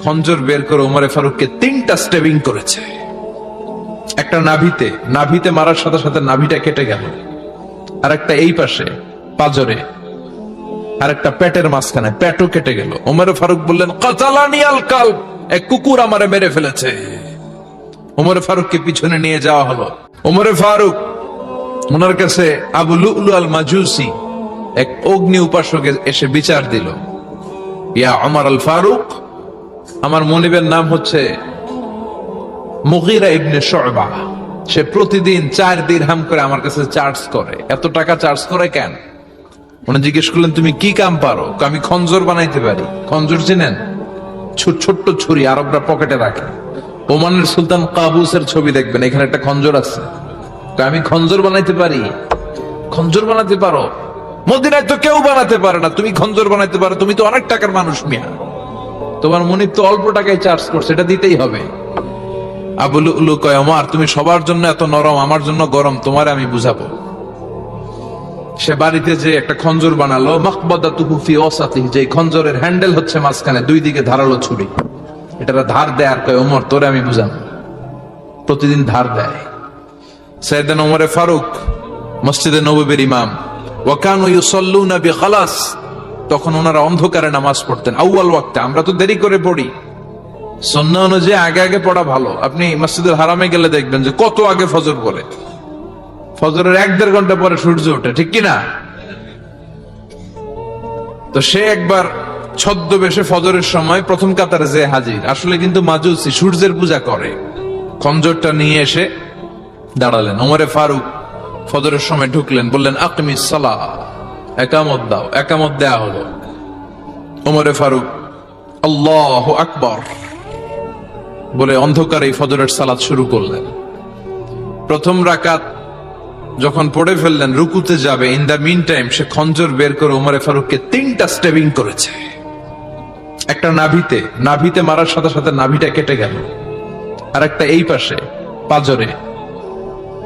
খঞ্জর বের করে ওমরে ফারুককে 3টা স্টেবিং করেছে। একটা নাভিতে মারার সাথে সাথে নাভিটা কেটে গেল, আর একটা এই পাশে পাজরে, আর একটা পেটের মাঝখানে, পেটও কেটে গেল। ওমরে ফারুক বললেন, কাতালানি আল কালব, এক কুকুর আমারে মেরে ফেলেছে। ওমরে ফারুককে পিছনে নিয়ে যাওয়া হলো। ওমরে ফারুক, ওনার কাছে আবু লুলু আল মাজুসি, এক অগ্নি উপাসক এসে বিচার দিল, ইয়া ওমর আল ফারুক, আমার মনিবের নাম হচ্ছে মুগীরা ইবনে শুবা। সে প্রতিদিন 4 দিরহাম করে আমার কাছে চার্জ করে। এত টাকা চার্জ করে কেন? উনি জিজ্ঞেস করলেন, তুমি কি কাম পারো? আমি খঞ্জর বানাইতে পারি। খঞ্জর চিনেন? ছোট্ট ছুরি আরবরা পকেটে রাখে। ওমানের সুলতান কাবুসের ছবি দেখবেন, এখানে একটা খঞ্জর আছে। আমি খঞ্জর বানাইতে পারি। খঞ্জর বানাতে পারো? মদিনায় তো কেউ বানাতে পারে না, তুমি খঞ্জর বানাইতে পারো? তুমি তো অনেক টাকার মানুষ মিয়া, তোমার মনিব তো অল্প টাকায় চার্জ করছে, এটা দিতেই হবে। আবু লুলু কয়, ওমর তুমি সবার জন্য এত নরম, আমার জন্য গরম, তোমারে আমি বুঝাবো। সে বাড়িতে যে একটা খঞ্জর বানালো, মাকবাদাতুহু ফি ওয়াসাতিহি, যে খঞ্জরের হ্যান্ডেল হচ্ছে মাঝখানে, 2 দিকে ধারালো ছুরি। এটার ধার দেয়, আর কয়, ওমর তোরে আমি বুঝাবো। প্রতিদিন ধার দেয়। সাইয়েদনা ওমরে ফারুক মসজিদে নববীর ইমাম, ওয়া কানু ইউসাল্লুনা বিগালাস, তখন ওনারা অন্ধকারে নামাজ পড়তেন। আউয়াল ওয়াক্তে, আমরা তো দেরি করে পড়ি, সুন্নাহ অনুযায়ী আগে আগে পড়া ভালো। আপনি মসজিদুল হারামে গেলে দেখবেন যে কত আগে ফজর পড়ে। ফজরের 1-1.5 ঘন্টা পরে সূর্য ওঠে, ঠিক কিনা? তো সে একবার ছদ্মবেশে ফজরের সময় প্রথম কাতারে যে হাজির, আসলে কিন্তু মাজুসি, সূর্যের পূজা করে। খঞ্জরটা নিয়ে এসে দাঁড়ালেন। ওমরে ফারুক ফজরের সময় ঢুকলেন, বললেন, আকিমিস সালাহ, একামত দাও। একামত দেয়া হলো। ওমরে ফারুক আল্লাহু আকবার বলে অন্ধকারে ফজরের সালাত শুরু করলেন। প্রথম রাকাত যখন পড়ে ফেললেন, রুকুতে যাবে, ইন দা মিন টাইম সে খঞ্জর বের করে ওমরে ফারুককে 3টা স্টেবিং করেছে। একটা নাভিতে মারার সাথে সাথে নাভিটা কেটে গেল, আর একটা এই পাশে পাজরে,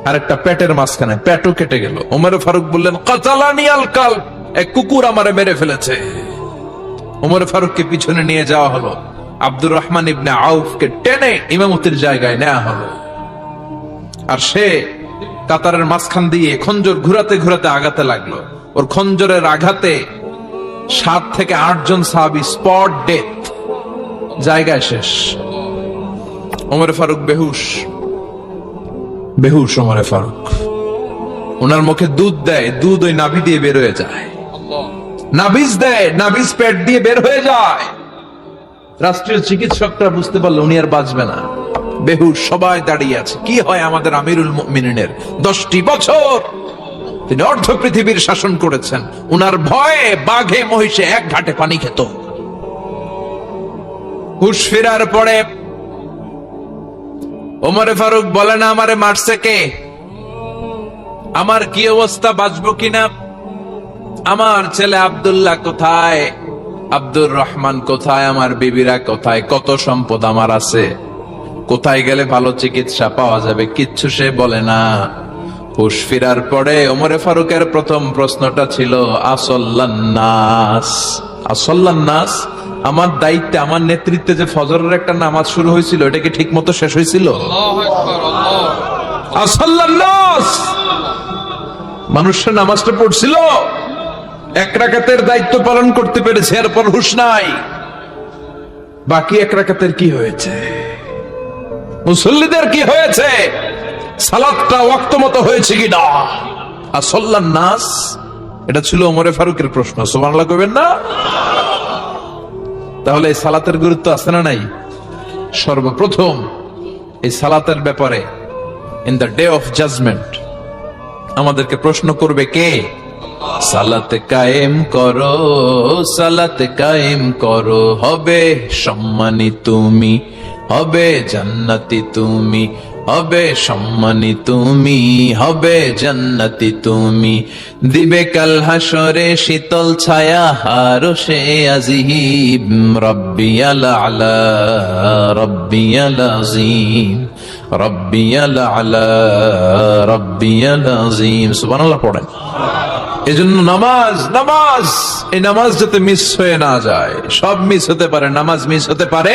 আর একটা পেটের মাঝখানে, পেটও কেটে গেল। ওমরে ফারুক বললেন, কাতালানি আল কালব, এক কুকুর আমারে মেরে ফেলেছে। ওমরে ফারুককে পিছনে নিয়ে যাওয়া হলো। আব্দুর রহমান ইবনে আউফকে টেনে ইমামতির জায়গায় নেওয়া হলো। আর সে কাতারের মাঝখান দিয়ে খঞ্জর ঘুরাতে ঘুরাতে আগাতে লাগলো। ওর খঞ্জরের আঘাতে 7 থেকে 8 জন সাহাবী স্পট ডেথ, জায়গায় শেষ। ওমরে ফারুক বেহুশ। ওমরে ফারুক, ওনার মুখে দুধ দেয়, দুধ ওই নাভি দিয়ে বের হয়ে যায়। নাভিজ দেয়, নাভিজ পেট দিয়ে বের হয়ে যায়। রাষ্ট্রীয় চিকিৎসকরা বুঝতে পারলো উনি আর বাঁচবে না। বেহুশ, সবাই দাঁড়িয়ে আছে। কি হয় আমাদের আমিরুল মুমিনিনের? 10টি বছর তিনি অর্ধ পৃথিবীর শাসন করেছেন। উনার ভয়ে বাঘে মহিষে এক ঘাটে পানি খেত। হুশ ফেরার পরে ওমরে ফারুক বলে, না আমারে মারছে কে? আমার কি অবস্থা, বাঁচবো কিনা? আমার ছেলে আব্দুল্লাহ কোথায়? আব্দুর রহমান কোথায়? আমার বিবিরা কোথায়? কত সম্পদ আমার আছে, কোথায় গেলে ভালো চিকিৎসা পাওয়া যাবে? কিচ্ছু সে বলে না। হুশ ফিরার পরে ওমরে ফারুকের প্রথম প্রশ্নটা ছিল, আসল্লান্নাস, আমার দায়িত্বে, আমার নেতৃত্বে যে ফজরের একটা নামাজ শুরু হয়েছিল, এটা কি ঠিক মতো শেষ হয়েছিল? আসল্লান্নাস, মানুষের নামাজটা পড়ছিল, 1 রাকাতের দায়িত্ব পালন করতে পেরেছে, এরপর হুশ নাই। বাকি 1 রাকাতের কি হয়েছে? মুসল্লিদের কি হয়েছে? সালাতটা ওয়াক্ত মতো হয়েছে কিনা? আসল্লান নাস, এটা ছিল ওমরে ফারুকের প্রশ্ন। সুবহানাল্লাহ কইবেন না? তাহলে এই সালাতের গুরুত্ব আছে না নাই? সর্বপ্রথম এই সালাতের ব্যাপারে in the day of judgement আমাদেরকে প্রশ্ন করবে কে? সালাত কায়েম করো, সালাত কায়েম করো, হবে সম্মানী তুমি, হবে জান্নাতি তুমি, হবে সম্মানী তুমি, হবে জান্নাতি তুমি। দিবে কাল হাসরে শীতল ছায়া আরশে আজিম, রব্বিয়াল আলা, রব্বিয়াল আযীম, রব্বিয়াল আলা, রব্বিয়াল আযীম। সুবহানাল্লাহ পড়েন। এজন্য নামাজ নামাজ, এই নামাজ যাতে মিস হয়ে না যায়। সব মিস হতে পারে, নামাজ মিস হতে পারে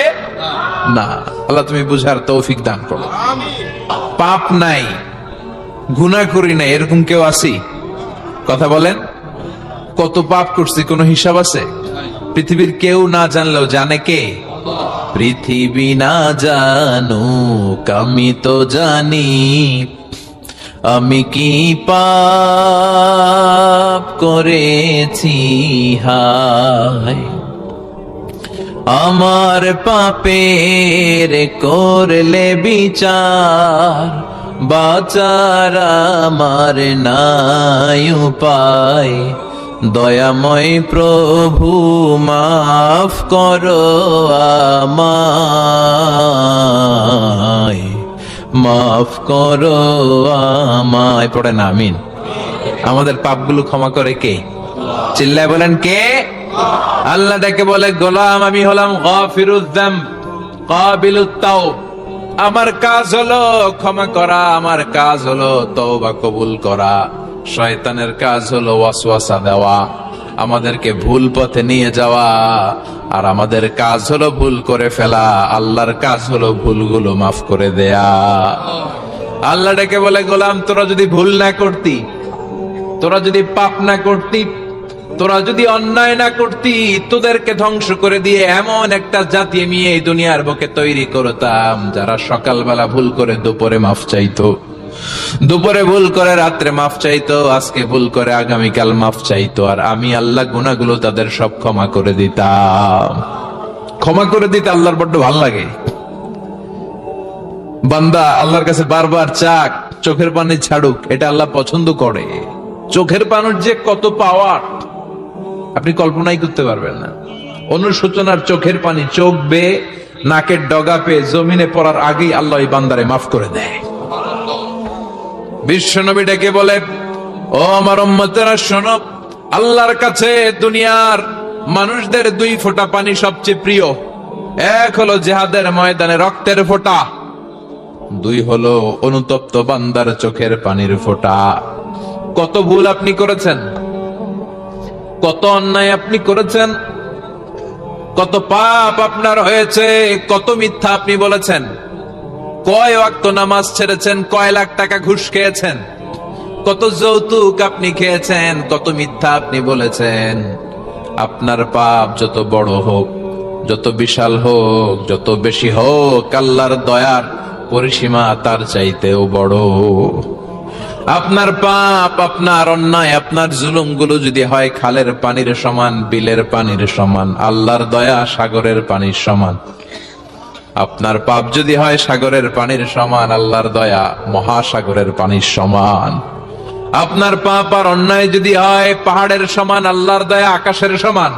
না। আল্লাহ তুমি বুঝার তৌফিক দান করো। পাপ নাই, গুনাহ করি নাই, এরকম কেউ আছি? কথা বলেন, কত পাপ করছি কোনো হিসাব আছে? পৃথিবীর কেউ না জানলেও জানে কে? পৃথিবী না জানুক আমি তো জানি, আমি কি পাপ করেছি হায়, আমার পাপের করলে বিচার, বাঁচার আমার নাই উপায়, দয়াময় প্রভু মাফ করো আমায়, মাফ করো আমায়। পড়েন আমিন। আমাদের পাপগুলো ক্ষমা করে কে? চিল্লায় বলেন কে? আল্লাহ ডেকে বলে, গোলাম আমি হলাম গাফিরুয যামব কাবিলুত তাওব। আমার কাজ হলো ক্ষমা করা, আমার কাজ হলো তওবা কবুল করা। শয়তানের কাজ হলো ওয়াসওয়াসা দেওয়া, আমাদেরকে ভুল পথে নিয়ে যাওয়া, আর আমাদের কাজ হলো ভুল করে ফেলা। আল্লাহর কাজ হলো ভুলগুলো মাফ করে দেয়া। আল্লাহ ডেকে বলে, গোলাম তোরা যদি ভুল না করতি, তোরা যদি পাপ না করতি, তোরা যদি অন্যায় না করতি, তোদেরকে ধ্বংস করে দিয়ে এমন একটা জাতি আমি এই দুনিয়ার বুকে তৈরি করতাম যারা সকালবেলা ভুল করে দুপুরে মাফ চাইতো, দুপুরে ভুল করে রাত্রে মাফ চাইতো, আজকে ভুল করে আগামীকাল মাফ চাইতো, আর আমি আল্লাহ গুনাহগুলো তাদের সব ক্ষমা করে দিতাম। ক্ষমা করে দিতে আল্লাহর বড্ড ভালো লাগে। বান্দা আল্লাহর কাছে বারবার চাক, চোখের পানি ছাড়ুক, এটা আল্লাহ পছন্দ করে। চোখের পানির যে কত পাওয়ার আপনি কল্পনাই করতে পারবেন না। অনুশোচনার চোখের পানি চোখ বেয়ে নাকের ডগা পেয়ে জমিনে পড়ার আগেই আল্লাহ এই বান্দারে মাফ করে দেয়। বিশ্বনবী ডেকে বলে, ও আমার উম্মতেরা শোনো, আল্লাহর কাছে দুনিয়ার মানুষদের দুই ফোঁটা পানি সবচেয়ে প্রিয়। এক হলো জিহাদের ময়দানে রক্তের ফোঁটা, দুই হলো অনুতপ্ত বান্দার চোখের পানির ফোঁটা। কত ভুল আপনি করেছেন, কত অন্যায় আপনি করেছেন, কত পাপ আপনার হয়েছে, কত মিথ্যা আপনি বলেছেন, কয় ওয়াক্ত নামাজ ছেড়েছেন, কয় লাখ টাকা ঘুষ খেয়েছেন, কত যৌতুক আপনি খেয়েছেন, কত মিথ্যা আপনি বলেছেন। আপনার পাপ যত বড় হোক, যত বিশাল হোক, যত বেশি হোক, আল্লাহর দয়ার পরিসীমা তার চাইতেও বড়। আপনার পাপ, আপনার অন্যায়, আপনার জুলুমগুলো যদি হয় খালের পানির সমান, বিলের পানির সমান, আল্লাহর দয়া সাগরের পানির সমান। আপনার পাপ যদি হয় সাগরের পানির সমান, আল্লাহর দয়া মহাসাগরের পানির সমান। আপনার পাপ আর অন্যায় যদি হয় পাহাড়ের সমান, আল্লাহর দয়া আকাশের সমান।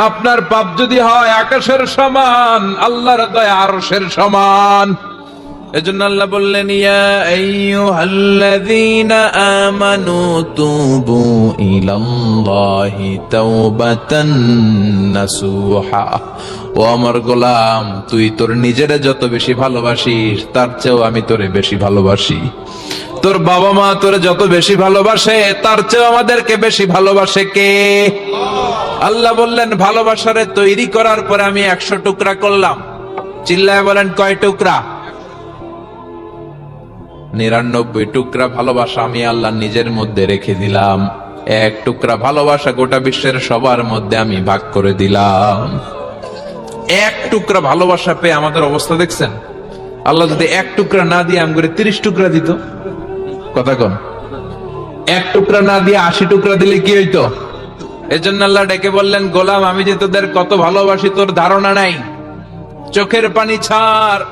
আপনার পাপ যদি হয় আকাশের সমান, আল্লাহর দয়া আরশের সমান। এজন্য আল্লাহ বললেন, ইয়া আইয়ুহাল্লাযীনা আমানু তুবু ইলাল্লাহি তাওবাতান নাসুহা। ও আমার গোলাম, তুই তোর নিজেরে যত বেশি ভালোবাসিস, তার চেয়েও আমি তোরে বেশি ভালোবাসি। তোর বাবা মা তোরে যত বেশি ভালোবাসে, তার চেয়েও আমাদেরকে বেশি ভালোবাসে কে? আল্লাহ বললেন, ভালোবাসারে তৈরি করার পরে আমি 100 টুকরা করলাম। চিল্লায় বলেন, কয় টুকরা? 99 টুকরা ভালোবাসা আমি আল্লাহ নিজের মধ্যে রেখে দিলাম। 1 টুকরা ভালোবাসা গোটা বিশ্বের সবার মধ্যে আমি ভাগ করে দিলাম। 1 টুকরা ভালোবাসা পেয়ে আমাদের অবস্থা দেখছেন? আল্লাহ যদি 1 টুকরা না দিয়ে আমগরে 30 টুকরা দিত, কথা কন, 1 টুকরা না দিয়ে 80 টুকরা দিলে কি হইতো? এজন্য আল্লাহ ডেকে বললেন, গোলাম আমি যে তোদের কত ভালোবাসি তোর ধারণা নাই। চোখের পানি ছাড়,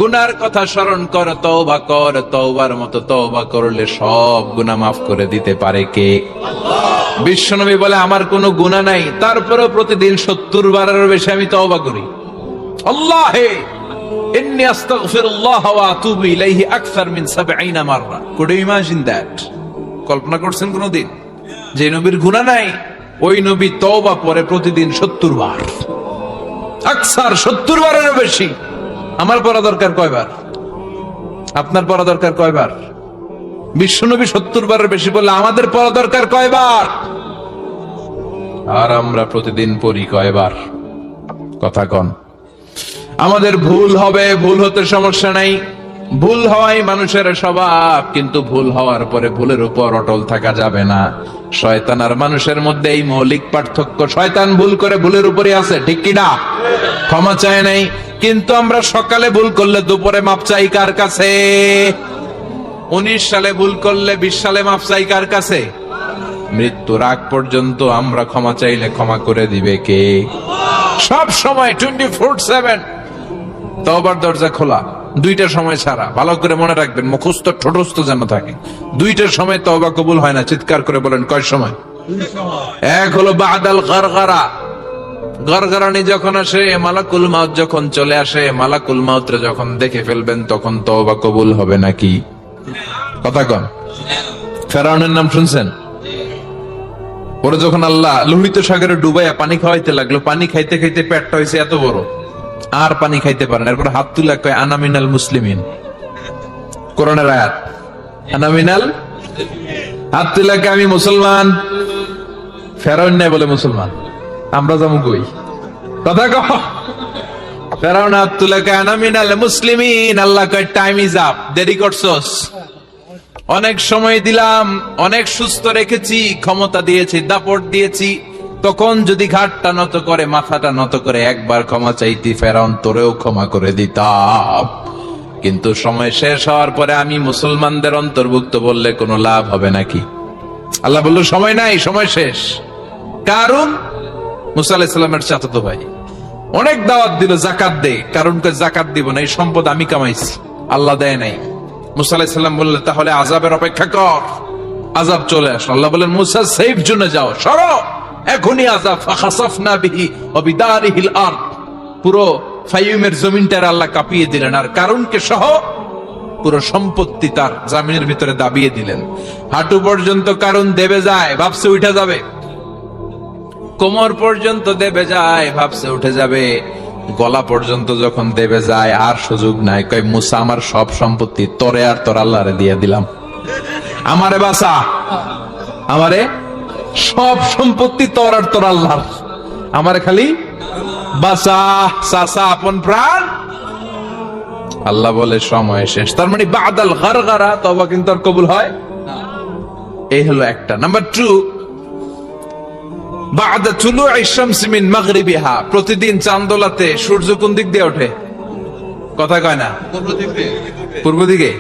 গুনার কথা স্মরণ কর, তওবা কর। তওবার মতো তওবা করলে সব গুনাহ মাফ করে দিতে পারে কে? বিশ্বনবী বলে, আমার কোনো গুনাহ নাই, তারপরেও প্রতিদিন 70 বারেরও বেশি আমি তওবা করি। আল্লাহে ইন্নী আস্তাগফিরুল্লাহ ওয়া আতুবু ইলাইহি আকসার মিন 70 মাররা। Could you imagine that? কল্পনা করছেন কোনদিন যে নবীর গুনাহ নাই, ওই নবী তওবা পড়ে প্রতিদিন 70 বার, আকসার 70 বারেরও বেশি। আমার পড়া দরকার কয়বার? আপনার পড়া দরকার কয়বার? বিশ্বনবী 70 বারের বেশি বললে আমাদের পড়া দরকার কয়বার? আর আমরা প্রতিদিন পড়ি কয়বার? কথা কন। আমাদের ভুল হবে, ভুল হতে সমস্যা নাই, ভুল হওয়াই মানুষের স্বভাব, কিন্তু ভুল হওয়ার পরে ভুলের উপর অটল থাকা যাবে না। শয়তান আর মানুষের মধ্যে এই মৌলিক পার্থক্য। শয়তান ভুল করে ভুলের উপরই আছে, ঠিক কিনা? ক্ষমা চায় নাই, কিন্তু আমরা সকালে ভুল করলে দুপুরে মাপ চাই কার কাছে? 19 সালে ভুল করলে 20 সালে মাপ চাই কার কাছে? মৃত্যুর আগ পর্যন্ত আমরা ক্ষমা চাইলে ক্ষমা করে দিবে কে? সব সময় 24/7 তওবার দরজা খোলা, দুইটা সময় ছাড়া। ভালো করে মনে রাখবেন, মুখস্থ ঠোঁটস্থ যেন থাকে। দুইটার সময় তওবা কবুল হয় না। চিৎকার করে বলেন কয় সময়? এক হলো বাদাল গারগারা, গরগরানি যখন আসে, মালাকুল মাউত যখন চলে আসে, মালাকুল মাউতরে যখন দেখে ফেলবেন তখন তওবা কবুল হবে নাকি? কথা কন। ফেরাউনের নাম শুনছেন? ওরা যখন আল্লাহ লোহিত সাগরে ডুবাইয়া পানি খাওয়াইতে লাগলো, পানি খাইতে খাইতে পেটটা হয়েছে এত বড়, আর পানি খাইতে পারেন। এরপর হাত তুলে কয় আনা মিনাল মুসলিমিন। কোরআনের আয়াত, আনা মিনাল, হাত তুলে কয় আমি মুসলমান। ফেরাউন নাই বলে মুসলমান, আমরা যেমন কই। কথা কহ। ফেরাউন হাত তুলে কয় আনা মিনাল মুসলিমিন। আল্লাহ কয় টাইম ইজ আপ, দেরি করছস। অনেক সময় দিলাম, অনেক সুস্থ রেখেছি, ক্ষমতা দিয়েছি, দাপট দিয়েছি, তখন যদি ঘাটটা নত করে, মাথাটা নত করে একবার ক্ষমা চাইতি, ফেরাউন তোরেও ক্ষমা করে দিতাম। কিন্তু সময় শেষ হওয়ার পরে আমি মুসলমানদের অন্তর্ভুক্ত বললে কোনো লাভ হবে নাকি? আল্লাহ বলল সময় নাই, সময় শেষ। কারণ মুসা আলাইহিস সালামের চাচাতো ভাই অনেক দাওয়াত দিল জাকাত দে, কারণ জাকাত দিব না, এই সম্পদ আমি কামাইছি, আল্লাহ দেয় নাই। মুসা আলাইহিস সালাম বললেন তাহলে আযাবের অপেক্ষা কর। আযাব চলে আসলো। আল্লাহ বলেন মুসা সেফ জোনে যাও, সরো, এখনই আযাব। ফাখাসাফনা বিহি ওয়া বিদারিহিল আরদ, পুরো ফাইয়ুমের জমিনটার আল্লাহ কাঁপিয়ে দিলেন, আর কারণকে সহ পুরো সম্পত্তি তার জমিনের ভিতরে দাবিয়ে দিলেন। হাঁটু পর্যন্ত কারণ দেবে যায়, ভাবছে উঠে যাবে, কোমর পর্যন্ত দেবে যায়, ভাবছে উঠে যাবে, গলা পর্যন্ত যখন দেবে যায় আর সুযোগ নাই। কয় মুসা আমার সব সম্পত্তি তোরে আর তোর আল্লাহরে দিয়ে দিলাম, আমারে বাঁচা, আমারে সব সম্পত্তি তোর আর তোর আল্লাহর, আমারে খালি বাঁচা, চাচা আপন প্রাণ। আল্লাহ বলে সময় শেষ। তার মানে বাদাল গারগারা তওবা কিন্তু আর কবুল হয় না। এই হলো একটা। নাম্বার 2, বাদা তুলুই শামসি মিন মাগরিবিহা, প্রতিদিন চাঁদোলাতে সূর্য কোন দিক দিয়ে ওঠে? কথা কয় না? পূর্ব দিকে।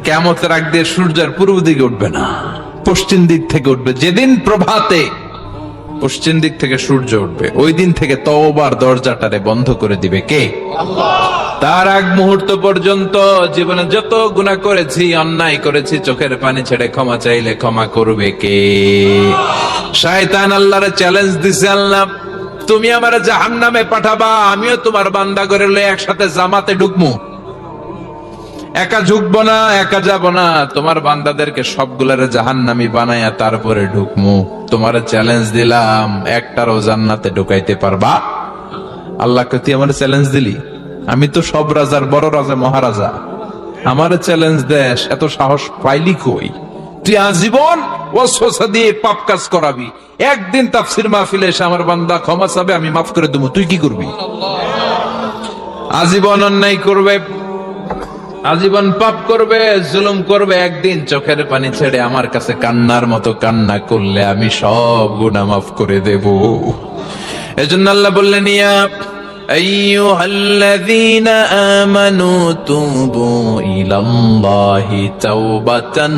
কিয়ামতের আগ দিয়ে সূর্যের পূর্ব দিকে উঠবে না, পশ্চিম দিক থেকে উঠবে। যেদিন প্রভাতে পশ্চিম দিক থেকে সূর্য উঠবে, ওই দিন থেকে তওবার দরজাটারে বন্ধ করে দিবে কে? আল্লাহ। তার আগ মুহূর্ত পর্যন্ত জীবনে যত গুনাহ করেছি, অন্যায় করেছি, চোখের পানি ছেড়ে ক্ষমা চাইলে ক্ষমা করবে কে? শয়তান আল্লাহরে চ্যালেঞ্জ দিছে, আল্লাহ তুমি আমারে জাহান্নামে পাঠাবা, আমিও তোমার বান্দা করে লয়ে একসাথে জামাতে ঢুকমু, একা ঝুঁকবো না, একা যাব না, তোমার বান্দাদেরকে সবগুলারে জাহান্নামী বানায়া তারপরে ঢুকমু। তোমার চ্যালেঞ্জ দিলাম, একটারও জান্নাতে ঢুকাইতে পারবা? আল্লাহকে তুই আমার চ্যালেঞ্জ দিলি? আমি তো সব রাজার বড় রাজা, মহারাজা, আমার চ্যালেঞ্জ দেশ, এত সাহস পাইলি কই? তুই আজীবন ওয়াসওয়াসা দিয়ে পাপ কাজ করাবি, একদিন তাফসীর মাহফিলে এসে আমার বান্দা ক্ষমা চাবে, আমি মাফ করে দেবো, তুই কি করবি? আজীবন অন্যায় করবে, আজীবন পাপ করবে, জুলুম করবে, একদিন চোখের পানি ছেড়ে আমার কাছে কান্নার মতো কান্না করলে আমি সব গুনাহ মাফ করে দেব। এজন্য আল্লাহ বললেন ইয়া আইয়ুহাল্লাযীনা আমানু তুবু ইলাল্লাহি তাওবাতান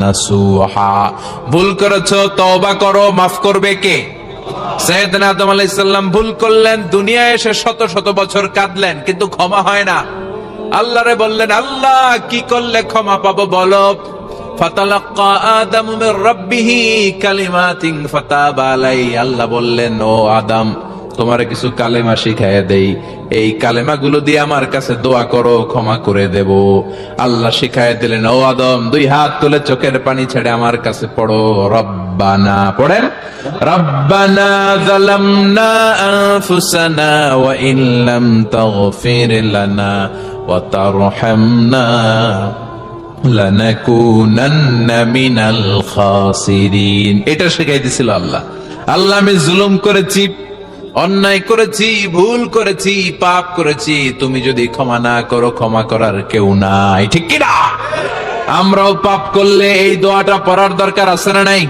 নাসুহা, ভুল করেছো তওবা করো, মাফ করবে কে? সাইয়েদনা আদম আলাইহিস সালাম ভুল করলেন, দুনিয়ায় এসে শত শত বছর কাঁদলেন, কিন্তু ক্ষমা হয় না। আল্লাহরে বললেন আল্লাহ কি করলে ক্ষমা পাবো বলো? ফাতালাক্কা আদামু মির রাব্বিহি কালিমাতিন ফাতাবা আলাইহি, আল্লাহ বললেন ও আদম তোমারে কিছু কালেমা শিখাইয়া দেই, এই কালেমাগুলো দিয়ে আমার কাছে দোয়া করো, ক্ষমা করে দেব। আল্লাহ শিখাইয়া দিলেন, ও আদম 2 হাত তুলে চোখের পানি ছেড়ে আমার কাছে পড়ো, রব্বানা, পড়েন রব্বানা যালামনা আনফুসানা ওয়া ইল্লাম তাগফির লানা ওয়া তারহামনা লানাকুনান্না মিনাল খাসিরিন। এটা শেখাইতেছিল আল্লাহ। আল্লাহ, আমি জুলুম করেছি, অন্যায় করেছি, ভুল করেছি, পাপ করেছি, তুমি যদি ক্ষমা না করো ক্ষমা করার কেউ নাই, ঠিক কিনা? আমরাও পাপ করলে এই দোয়াটা পড়ার দরকার আছে না নাই?